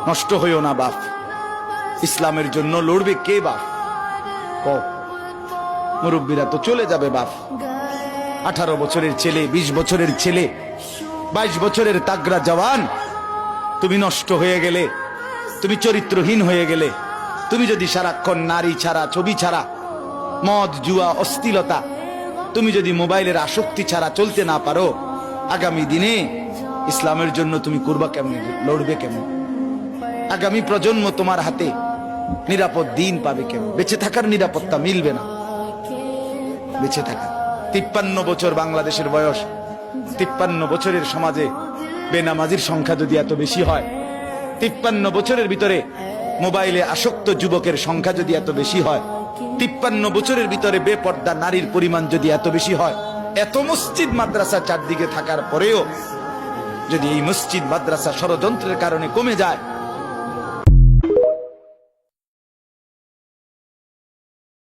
নষ্ট হইও না বাপ। ইসলামের জন্য লড়বে কে বাপ? মুরব্বীরা তো চলে যাবে বাপ। 18 বছরের ছেলে, 20 বছরের ছেলে, 22 বছরের তাগড়া জওয়ান, তুমি নষ্ট হয়ে গেলে, তুমি চরিত্রহীন হয়ে গেলে, তুমি যদি সারাক্ষণ নারী ছাড়া, ছবি ছাড়া, মদ জুয়া অশ্লীলতা, তুমি যদি মোবাইলের আসক্তি ছাড়া চলতে না পারো, আগামী দিনে ইসলামের জন্য তুমি করবা কেমনে, লড়বে কেমন? আগামী প্রজন্ম তোমার হাতে নিরাপদ দিন পাবে কেমন? বেঁচে থাকার নিরাপত্তা মিলবে না। বেঁচে থাকা 53 বছর বাংলাদেশের বয়স, 53 বছরের সমাজে বেনামাজির সংখ্যা যদি এত বেশি হয়, 53 বছরের ভিতরে মোবাইলে আসক্ত যুবকের সংখ্যা যদি এত বেশি হয়, 53 বছরের ভিতরে বেপর্দা নারীর পরিমাণ যদি এত বেশি হয়, এত মসজিদ মাদ্রাসা চারদিকে থাকার পরেও যদি এই মসজিদ মাদ্রাসা ষড়যন্ত্রের কারণে কমে যায়,